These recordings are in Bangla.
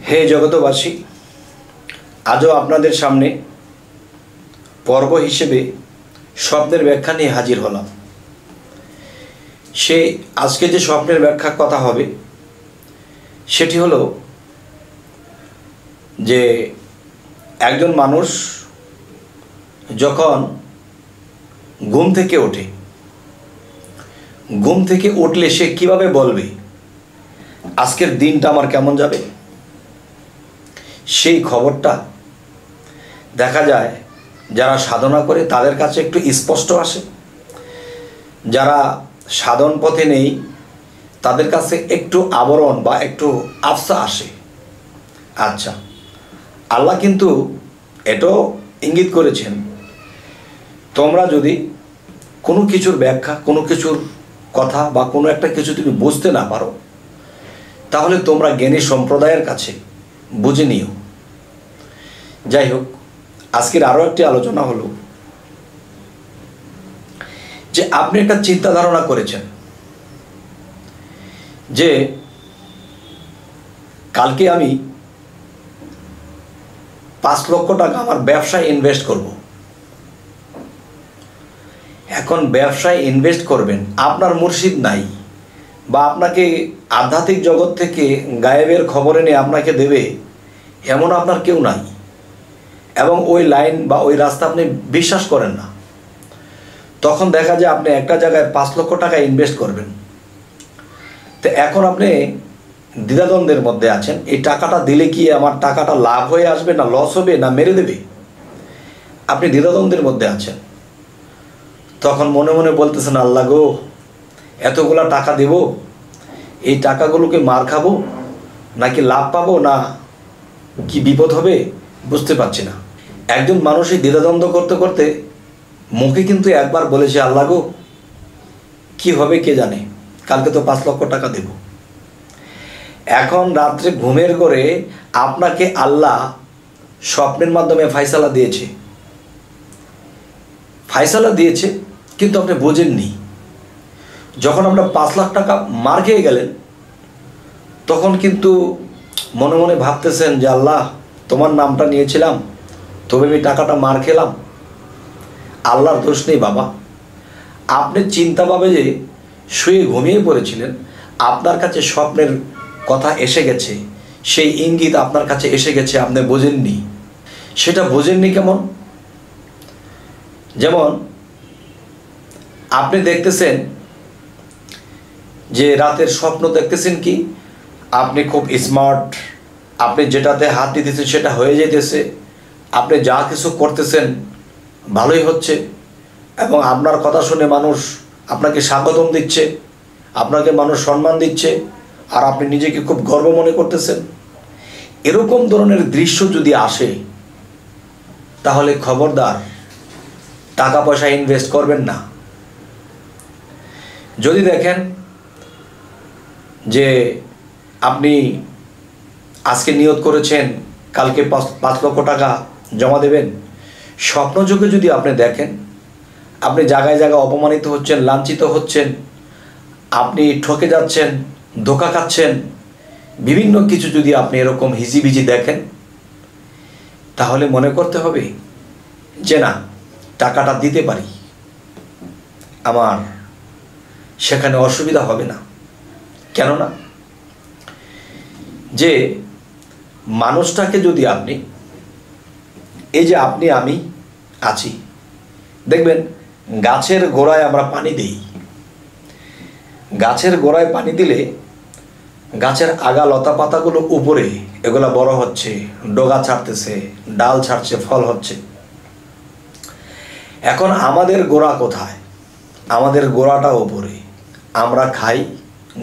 হে জগতবাসী, আজও আপনাদের সামনে পর্ব হিসেবে স্বপ্নের ব্যাখ্যা নিয়ে হাজির হলাম। আজকে যে স্বপ্নের ব্যাখ্যার কথা হবে সেটি হলো যে একজন মানুষ যখন ঘুম থেকে ওঠে, ঘুম থেকে উঠলে সে কিভাবে বলবে আজকের দিনটা আমার কেমন যাবে, সেই খবরটা দেখা যায় যারা সাধনা করে তাদের কাছে একটু স্পষ্ট আসে, যারা সাধন পথে নেই তাদের কাছে একটু আবরণ বা একটু আফসা আসে। আচ্ছা, আল্লাহ কিন্তু এটাও ইঙ্গিত করেছেন, তোমরা যদি কোনো কিছুর ব্যাখ্যা, কোনো কিছুর কথা বা কোনো একটা কিছু তুমি বুঝতে না পারো তাহলে তোমরা জ্ঞানী সম্প্রদায়ের কাছে বুঝে নিও। যাই হোক, আজকের আরও একটি আলোচনা হলো যে আপনি একটা চিন্তা ধারণা করেছেন যে কালকে আমি 5 লক্ষ টাকা আমার ব্যবসায় ইনভেস্ট করব। এখন ব্যবসায় ইনভেস্ট করবেন, আপনার মুর্শিদ নাই বা আপনাকে আধ্যাত্মিক জগৎ থেকে গায়েবের খবর এনে আপনাকে দেবে এমন আপনার কেউ নাই, এবং ওই লাইন বা ওই রাস্তা আপনি বিশ্বাস করেন না। তখন দেখা যায় আপনি একটা জায়গায় 5 লক্ষ টাকা ইনভেস্ট করবেন, তো এখন আপনি দ্বিধাদ্বন্দ্বের মধ্যে আছেন, এই টাকাটা দিলে কি আমার টাকাটা লাভ হয়ে আসবে না লস হবে না মেরে দেবে, আপনি দ্বিধাদ্বন্দ্বের মধ্যে আছেন। তখন মনে মনে বলতেছেন, আল্লাহ গো, এতগুলা টাকা দেব, এই টাকাগুলোকে মার খাবো নাকি লাভ পাবো, না কি বিপদ হবে বুঝতে পারছি না। একজন মানুষ এই দ্বিধাদ্বন্দ্ব করতে করতে মুখে কিন্তু একবার বলেছে, আল্লাহ গো, কি হবে কে জানে, কালকে তো 5 লক্ষ টাকা দেব। এখন রাত্রে ঘুমের ঘরে আপনাকে আল্লাহ স্বপ্নের মাধ্যমে ফায়সালা দিয়েছে, কিন্তু আপনি বোঝেননি। যখন আপনার 5 লাখ টাকা মার খেয়ে গেলেন তখন কিন্তু মনে মনে ভাবতেছেন যে আল্লাহ, তোমার নামটা নিয়েছিলাম তবে আমি টাকাটা মার খেলাম। আল্লাহর দোষ নেই বাবা, আপনি চিন্তাভাবে যে শুয়ে ঘুমিয়ে পড়েছিলেন, আপনার কাছে স্বপ্নের কথা এসে গেছে, সেই ইঙ্গিত আপনার কাছে এসে গেছে, আপনি বোঝেননি। সেটা বোঝেননি কেমন? যেমন আপনি দেখতেছেন যে রাতের স্বপ্ন দেখতেছেন কি আপনি খুব স্মার্ট, আপনি যেটাতে হাত দিতেছেন সেটা হয়ে যেতেছে, আপনি যা কিছু করতেছেন ভালোই হচ্ছে, এবং আপনার কথা শুনে মানুষ আপনাকে স্বাগতম দিচ্ছে, আপনাকে মানুষ সম্মান দিচ্ছে, আর আপনি নিজেকে খুব গর্ব মনে করতেছেন। এরকম ধরনের দৃশ্য যদি আসে তাহলে খবরদার টাকা পয়সা ইনভেস্ট করবেন না। যদি দেখেন যে আপনি আজকে নিয়ত করেছেন কালকে 5 লক্ষ টাকা জমা দেবেন, স্বপ্নযোগে যদি আপনি দেখেন আপনি জায়গায় জায়গায় অপমানিত হচ্ছেন, লাঞ্ছিত হচ্ছেন, আপনি ঠকে যাচ্ছেন, ধোঁকা খাচ্ছেন, বিভিন্ন কিছু যদি আপনি এরকম হিজিবিজি দেখেন তাহলে মনে করতে হবে যে না, টাকাটা দিতে পারি, আমার সেখানে অসুবিধা হবে না। কেননা যে মানুষটাকে যদি আপনি, এই যে আপনি আমি আছি, দেখবেন গাছের গোড়ায় আমরা পানি দিই, গাছের গোড়ায় পানি দিলে গাছের আগা লতা পাতাগুলো উপরে এগুলা বড় হচ্ছে, ডগা ছাড়তেছে, ডাল ছাড়ছে, ফল হচ্ছে। এখন আমাদের গোড়া কোথায়? আমাদের গোড়াটা উপরে, আমরা খাই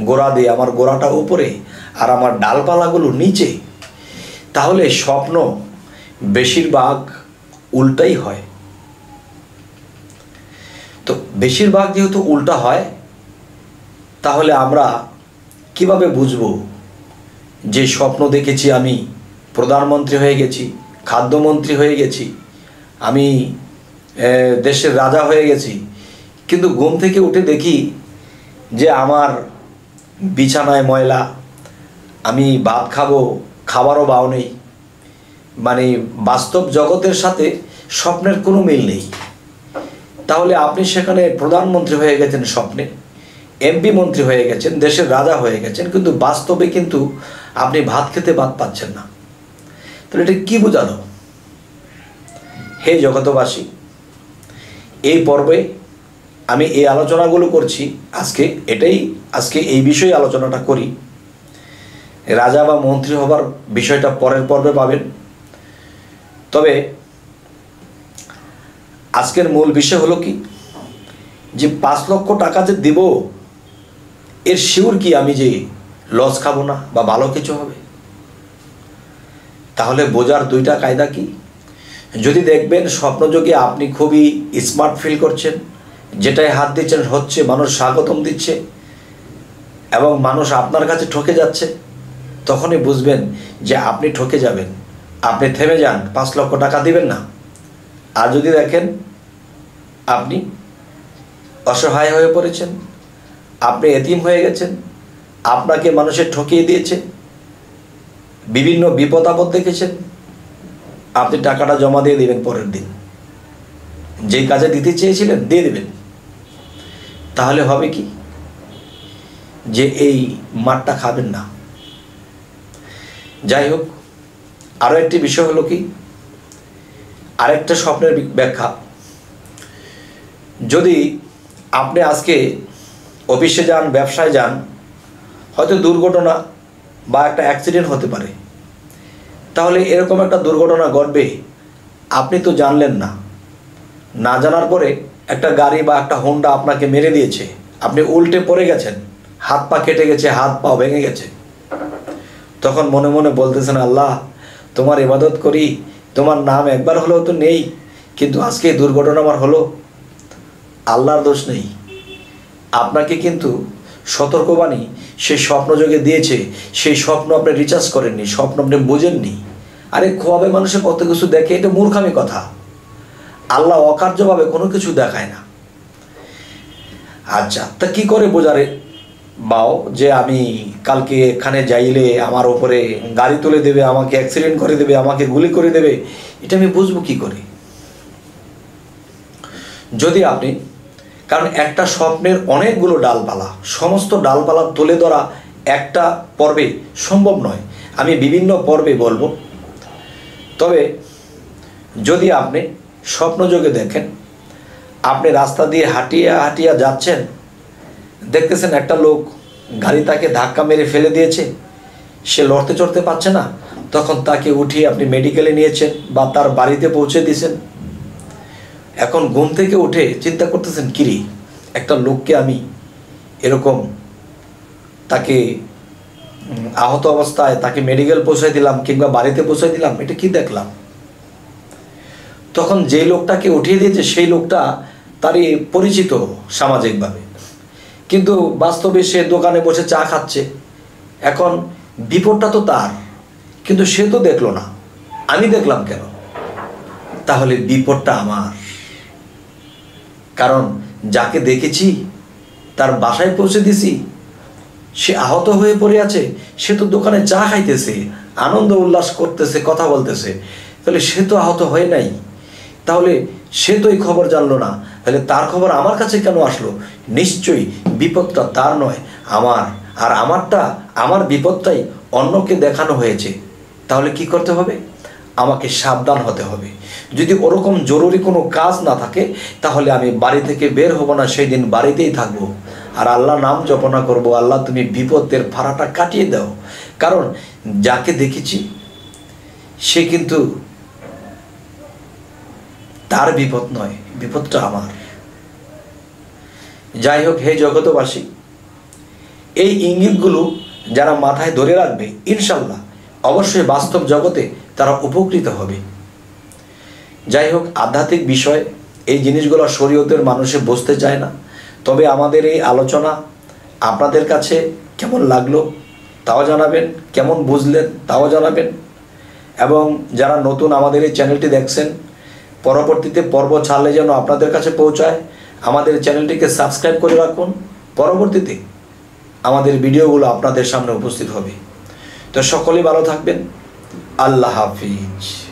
গোড়া দিয়ে, আমার গোড়াটা উপরে আর আমার ডালপালাগুলো নিচে। তাহলে স্বপ্ন বেশিরভাগ উল্টাই হয়। তো বেশিরভাগ যেহেতু উল্টা হয়, তাহলে আমরা কিভাবে বুঝব যে স্বপ্ন দেখেছি আমি প্রধানমন্ত্রী হয়ে গেছি, খাদ্যমন্ত্রী হয়ে গেছি, আমি দেশের রাজা হয়ে গেছি, কিন্তু ঘুম থেকে উঠে দেখি যে আমার বিছানায় ময়লা, আমি ভাত খাবো খাবারও বাও নেই, মানে বাস্তব জগতের সাথে স্বপ্নের কোনো মিল নেই। তাহলে আপনি সেখানে প্রধানমন্ত্রী হয়ে গেছেন স্বপ্নে, এমপি মন্ত্রী হয়ে গেছেন, দেশের রাজা হয়ে গেছেন, কিন্তু বাস্তবে কিন্তু আপনি ভাত খেতে ভাত পাচ্ছেন না। তাহলে এটা কি বোঝালো? হে জগতবাসী, এই পর্বে আমি এই আলোচনাগুলো করছি আজকে এই বিষয়ে আলোচনাটা করি। রাজা বা মন্ত্রী হবার বিষয়টা পরের পর্বে পাবেন। তবে আজকের মূল বিষয় হলো কি, যে 5 লক্ষ টাকা যে দিব, এর শিওর কি আমি যে লস খাবো না বা ভালো কিছু হবে? তাহলে বোঝার 2টা কায়দা কি? যদি দেখবেন স্বপ্নযোগে আপনি খুবই স্মার্ট ফিল করছেন, যেটাই হাত দিচ্ছেন হচ্ছে, মানুষ স্বাগতম দিচ্ছে এবং মানুষ আপনার কাছে ঠকে যাচ্ছে, তখনই বুঝবেন যে আপনি ঠকে যাবেন। আপনি থেমে যান, 5 লক্ষ টাকা দিবেন না। আর যদি দেখেন আপনি অসহায় হয়ে পড়েছেন, আপনি এতিম হয়ে গেছেন, আপনাকে মানুষের ঠকিয়ে দিয়েছে, বিভিন্ন বিপদ আপদ দেখেছেন, আপনি টাকাটা জমা দিয়ে দেবেন পরের দিন, যেই কাজে দিতে চেয়েছিলেন দিয়ে দেবেন। তাহলে হবে কি, যে এই মারটা খাবেন না। যাই হোক, আরও একটি বিষয় হলো কি, আরেকটা স্বপ্নের ব্যাখ্যা। যদি আপনি আজকে অফিসে যান, ব্যবসায় যান, হয়তো দুর্ঘটনা বা একটা অ্যাক্সিডেন্ট হতে পারে। তাহলে এরকম একটা দুর্ঘটনা ঘটবে, আপনি তো জানলেন না, না জানার পরে একটা গাড়ি বা একটা হোন্ডা আপনাকে মেরে দিয়েছে, আপনি উল্টে পড়ে গেছেন, হাত পা কেটে গেছে, হাত পা ভেঙে গেছে। তখন মনে মনে বলতেছেন, আল্লাহ তোমার ইবাদত করি, তোমার নাম একবার হলেও তো নেই, কিন্তু আজকে এই দুর্ঘটনা আমার হলো। আল্লাহর দোষ নেই, আপনাকে কিন্তু সতর্কবাণী সেই স্বপ্নযোগে দিয়েছে, সেই স্বপ্ন আপনি রিচার্জ করেননি, স্বপ্ন আপনি বোঝেননি। আরে খোয়াবে মানুষে কত কিছু দেখে, এটা মূর্খামি কথা। আল্লাহ অকার্যভাবে কোনো কিছু দেখায় না। আচ্ছা, তা কি করে বোঝারে বাও যে আমি কালকে এখানে যাইলে আমার ওপরে গাড়ি তুলে দেবে, আমাকে অ্যাক্সিডেন্ট করে দেবে, আমাকে গুলি করে দেবে? এটা আমি বুঝবো কি করে? যদি আপনি, কারণ একটা স্বপ্নের অনেকগুলো ডালপালা, সমস্ত ডালপালা তুলে ধরা একটা পর্বে সম্ভব নয়, আমি বিভিন্ন পর্বে বলবো। তবে যদি আপনি স্বপ্নযোগে দেখেন, আপনি রাস্তা দিয়ে হাঁটিয়া হাঁটিয়া যাচ্ছেন, দেখতেছেন একটা লোক গাড়ি তাকে ধাক্কা মেরে ফেলে দিয়েছে, সে লড়তে চড়তে পারছে না, তখন তাকে উঠিয়ে আপনি মেডিকেলে নিয়েছেন বা তার বাড়িতে পৌঁছে দিয়েছেন। এখন ঘুম থেকে উঠে চিন্তা করতেছেন, কিরে একটা লোককে আমি এরকম তাকে আহত অবস্থায় তাকে মেডিকেল পৌঁছায় দিলাম কিংবা বাড়িতে পৌঁছায় দিলাম, এটা কি দেখলাম? তখন যেই লোকটাকে উঠিয়ে দিয়েছে সেই লোকটা তারই পরিচিত সামাজিকভাবে, কিন্তু বাস্তবে সে দোকানে বসে চা খাচ্ছে। এখন বিপদটা তো তার, কিন্তু সে তো দেখলো না, আমি দেখলাম কেন? তাহলে বিপদটা আমার, কারণ যাকে দেখেছি তার বাসায় পৌঁছে দিছি, সে আহত হয়ে পড়ে আছে, সে তো দোকানে চা খাইতেছে, আনন্দ উল্লাস করতেছে, কথা বলতেছে, তাহলে সে তো আহত হয় নাই। তাহলে সে তো এই খবর জানলো না, তাহলে তার খবর আমার কাছে কেন আসলো? নিশ্চয়ই বিপদটা তার নয়, আমার। আর আমার বিপদটাই অন্যকে দেখানো হয়েছে। তাহলে কি করতে হবে? আমাকে সাবধান হতে হবে। যদি ওরকম জরুরি কোনো কাজ না থাকে, তাহলে আমি বাড়ি থেকে বের হব না, সেই দিন বাড়িতেই থাকবো আর আল্লাহ নাম জপনা করব, আল্লাহ তুমি বিপদের ফাড়াটা কাটিয়ে দাও। কারণ যাকে দেখেছি সে কিন্তু তার বিপদ নয়, বিপদটা আমার। যাই হোক, হে জগতবাসী, এই ইঙ্গিতগুলো যারা মাথায় ধরে রাখবে, ইনশাল্লাহ অবশ্যই বাস্তব জগতে তারা উপকৃত হবে। যাই হোক, আধ্যাত্মিক বিষয় এই জিনিসগুলো শরীয়তের মানুষে বুঝতে চায় না। তবে আমাদের এই আলোচনা আপনাদের কাছে কেমন লাগলো তাও জানাবেন, কেমন বুঝলেন তাও জানাবেন। এবং যারা নতুন আমাদের এই চ্যানেলটি দেখছেন, পরবর্তীতে পর্ব ছাড়লে যেন আপনাদের কাছে পৌঁছায়, আমাদের চ্যানেলটিকে সাবস্ক্রাইব করে রাখুন। পরবর্তীতে আমাদের ভিডিওগুলো আপনাদের সামনে উপস্থিত হবে। তো তো সকলেই ভালো থাকবেন। আল্লাহ হাফিজ।